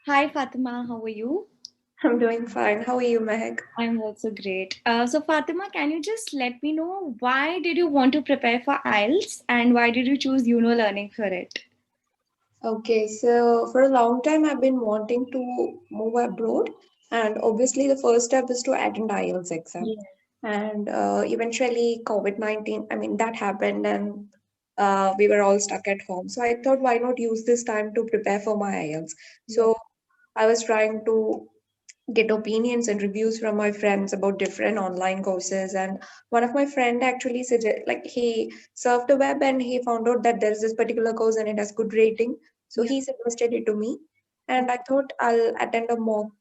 Hi Fatima, how are you? I'm doing fine. How are you, Mehak? I'm also great. So Fatima, can you just let me know why did you want to prepare for IELTS and why did you choose Yuno Learning for it? Okay, so for a long time, I've been wanting to move abroad, and obviously, the first step is to attend IELTS exam. Yeah. And eventually, COVID-19, I mean, that happened, and we were all stuck at home. So I thought, why not use this time to prepare for my IELTS? Yeah. So I was trying to get opinions and reviews from my friends about different online courses, and one of my friend actually suggest, like, he surfed the web and he found out that there's this particular course and it has good rating, so Yeah. he suggested it to me. Oh, And I thought I'll attend a mock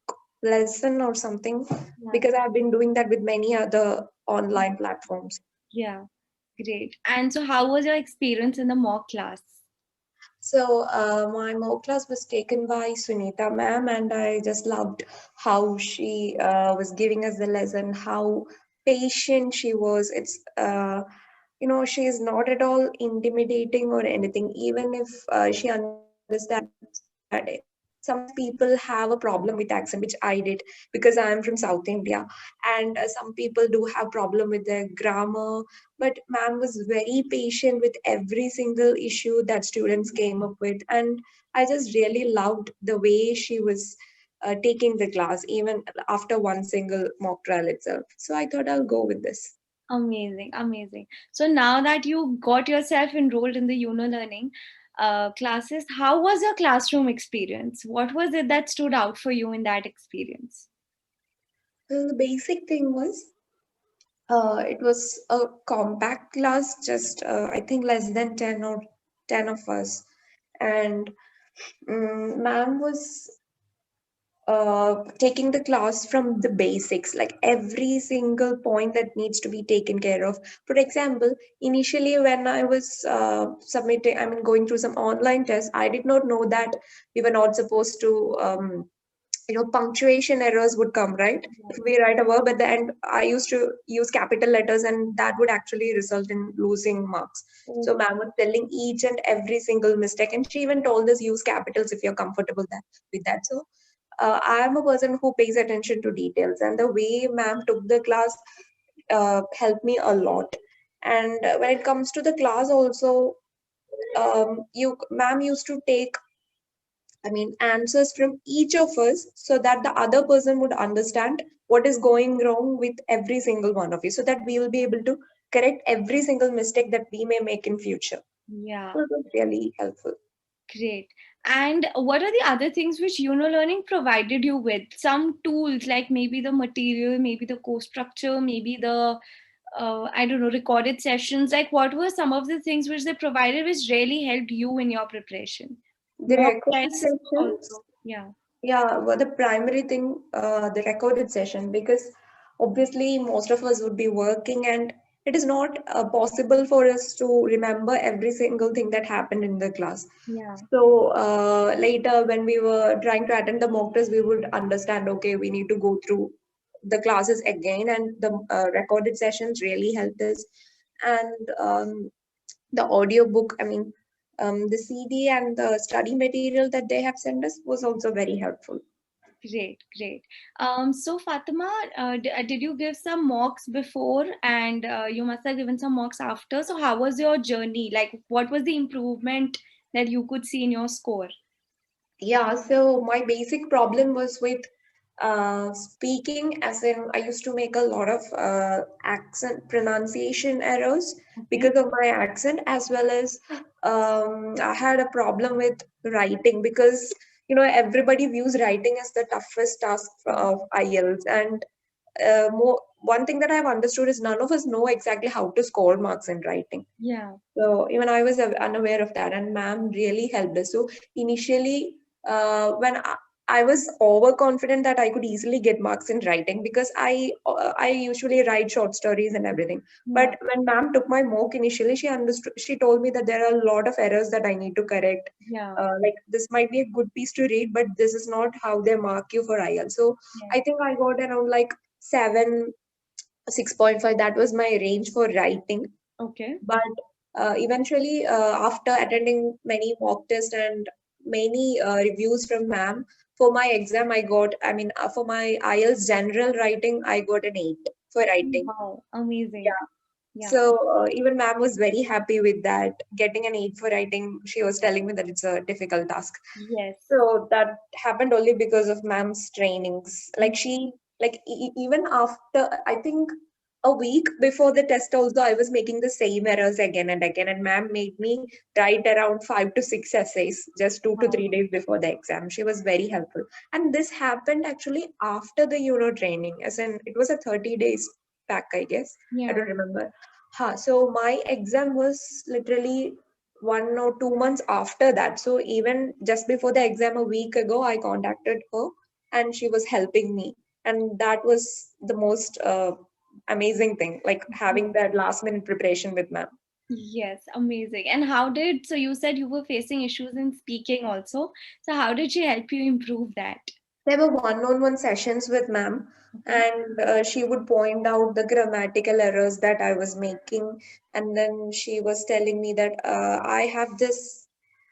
lesson or something, yeah. because I've been doing that with many other online platforms. Yeah. Great. And so how was your experience in the mock class? So my mock class was taken by Sunita ma'am, and I just loved how she was giving us the lesson, how patient she was. She is not at all intimidating or anything. Even if she understands that some people have a problem with accent, which I did because I am from South India, and some people do have problem with their grammar, but ma'am was very patient with every single issue that students came up with. And I just really loved the way she was taking the class even after one single mock trial itself. So I thought I'll go with this. Amazing, amazing. So now that you got yourself enrolled in the Yuno Learning classes, how was your classroom experience? What was it that stood out for you in that experience? Well, the basic thing was it was a compact class, just I think less than 10 of us. And ma'am was taking the class from the basics, like every single point that needs to be taken care of. For example, initially when I was going through some online tests, I did not know that we were not supposed to punctuation errors would come, right? If we write a verb at the end, I used to use capital letters, and that would actually result in losing marks. Oh, So ma'am was telling each and every single mistake, and she even told us use capitals if you're comfortable with that. So I am a person who pays attention to details, and the way ma'am took the class helped me a lot. And when it comes to the class also, you ma'am used to take, I mean, answers from each of us, so that the other person would understand what is going wrong with every single one of you, so that we will be able to correct every single mistake that we may make in future. yeah. So it was really helpful. Great. And what are the other things which Yuno Learning provided you with? Some tools like maybe the material, maybe the course structure, maybe the I don't know, recorded sessions. Like what were some of the things which they provided which really helped you in your preparation? The Mock recorded tests sessions, also. Yeah. yeah, were the primary thing, the recorded session, because obviously most of us would be working, and it is not possible for us to remember every single thing that happened in the class. Yeah. So later, when we were trying to attend the mock test, we would understand, okay, we need to go through the classes again, and the recorded sessions really helped us. And the audio book, I mean, the CD and the study material that they have sent us was also very helpful. Great, great. So Fatima, did you give some mocks before and you must have given some mocks after? So how was your journey? Like what was the improvement that you could see in your score? Yeah, so my basic problem was with speaking, as in I used to make a lot of accent pronunciation errors Okay. because of my accent, as well as I had a problem with writing, because everybody views writing as the toughest task of IELTS. And one thing that I've understood is none of us know exactly how to score marks in writing. Yeah. So even I was unaware of that, and ma'am really helped us. So initially, when I was overconfident that I could easily get marks in writing, because I usually write short stories and everything. Yeah. But when ma'am took my mock initially, she understood. She told me that there are a lot of errors that I need to correct. Yeah. Like, this might be a good piece to read, but this is not how they mark you for IELTS. So Yeah. I think I got around like 6.5. That was my range for writing. Okay. But eventually, after attending many mock tests and many reviews from ma'am. For my exam, for my IELTS general writing, I got an 8 for writing. Wow, amazing. Yeah. Yeah. So even ma'am was very happy with that. Getting an 8 for writing, she was telling me that it's a difficult task. Yes. So that happened only because of ma'am's trainings. Like even after, I think a week before the test also, I was making the same errors again and again. And ma'am made me write around 5 to 6 essays just 2 to 3 days before the exam. She was very helpful. And this happened actually after the Yuno training, as in it was a 30 days back, I guess. I Yeah. don't remember. So my exam was literally 1 or 2 months after that. So even just before the exam a week ago, I contacted her and she was helping me. And that was the most amazing thing, like having that last minute preparation with ma'am. Yes, amazing. And how did, so you said you were facing issues in speaking also. So how did she help you improve that? There were one-on-one sessions with ma'am, Okay. and she would point out the grammatical errors that I was making. And then she was telling me that I have this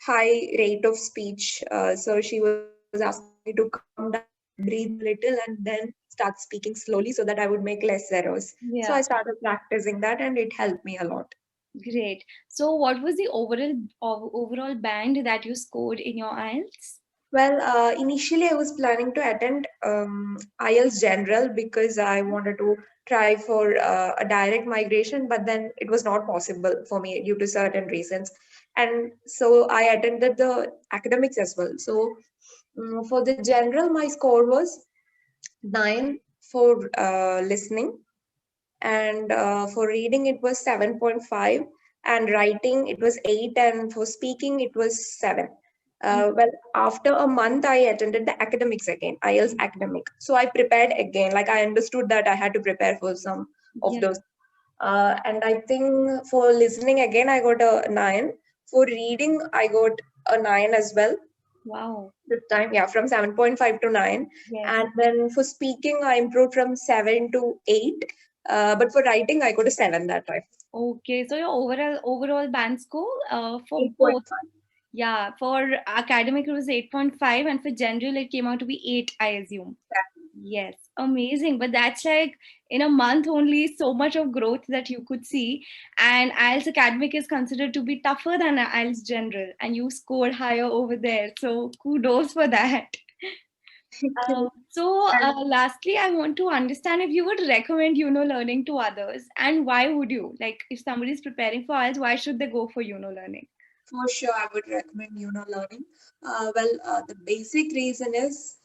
high rate of speech. So she was asking me to calm down, breathe a little, and then start speaking slowly so that I would make less errors. So I Yeah, started practicing that, and it helped me a lot. great. So what was the overall band that you scored in your IELTS? Well, initially I was planning to attend IELTS General because I wanted to try for a direct migration, but then it was not possible for me due to certain reasons. And so I attended the academics as well. So for the general, my score was 9 for listening, and for reading it was 7.5, and writing it was 8, and for speaking it was 7. Well, after a month I attended the academics again, IELTS academic, so I prepared again. Like, I understood that I had to prepare for some of Yeah. those, and I think for listening again I got a 9. For reading I got a 9 as well Wow. this time, yeah, from 7.5 to 9. Yes. And then for speaking I improved from 7 to 8, but for writing I got a 7 that time. Okay. So your overall band score for both. 8.5. Yeah, for academic it was 8.5 and for general it came out to be 8, I assume. Yes, amazing. But that's like in a month only so much of growth that you could see. And IELTS academic is considered to be tougher than IELTS general, and you scored higher over there. So kudos for that. Thank you. And Lastly, I want to understand if you would recommend Learning to others, and why would you? Like, if somebody is preparing for IELTS, why should they go for Learning? for sure, I would recommend Yuno Learning. The basic reason is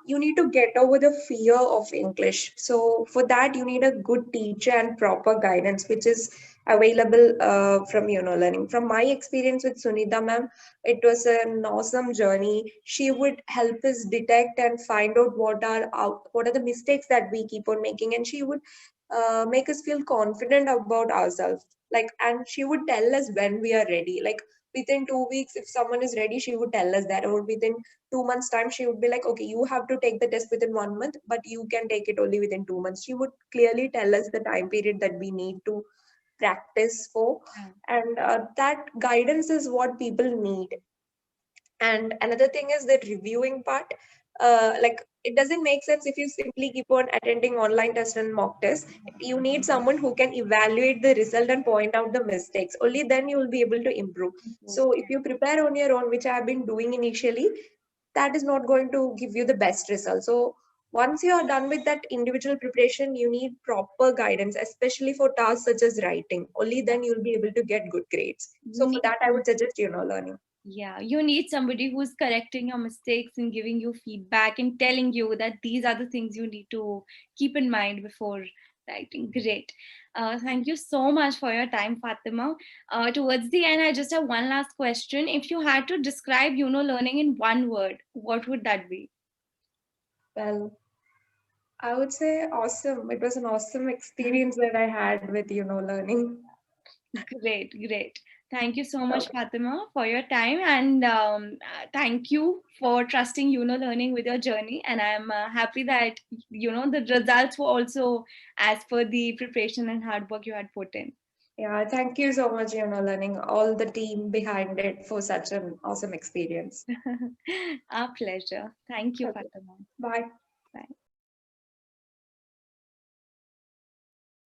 you need to get over the fear of English. So for that, you need a good teacher and proper guidance, which is available from Yuno Learning. From my experience with Sunita ma'am, it was an awesome journey. She would help us detect and find out what are the mistakes that we keep on making, and she would make us feel confident about ourselves. Like, and she would tell us when we are ready. Like, within 2 weeks, if someone is ready, she would tell us that. Or within 2 months time, she would be like, okay, you have to take the test within 1 month, but you can take it only within 2 months. She would clearly tell us the time period that we need to practice for. Yeah. And that guidance is what people need. And another thing is that reviewing part, like, it doesn't make sense if you simply keep on attending online tests and mock tests. You need someone who can evaluate the result and point out the mistakes. Only then you will be able to improve. So if you prepare on your own, which I have been doing initially, that is not going to give you the best result. So once you are done with that individual preparation, you need proper guidance, especially for tasks such as writing. Only then you'll be able to get good grades. You So for need that, I would suggest learning. Yeah, you need somebody who's correcting your mistakes and giving you feedback and telling you that these are the things you need to keep in mind before writing. Great. Thank you so much for your time, Fatima. Towards the end, I just have one last question. If you had to describe Learning in one word, what would that be? Well, I would say awesome. It was an awesome experience that I had with, learning. Great, great. Thank you so much, Okay. Fatima, for your time, and thank you for trusting Learning with your journey. And I'm happy that the results were also as per the preparation and hard work you had put in. Yeah, thank you so much, Learning, all the team behind it for such an awesome experience. Our pleasure. Thank you, Okay, Fatima. bye. Bye.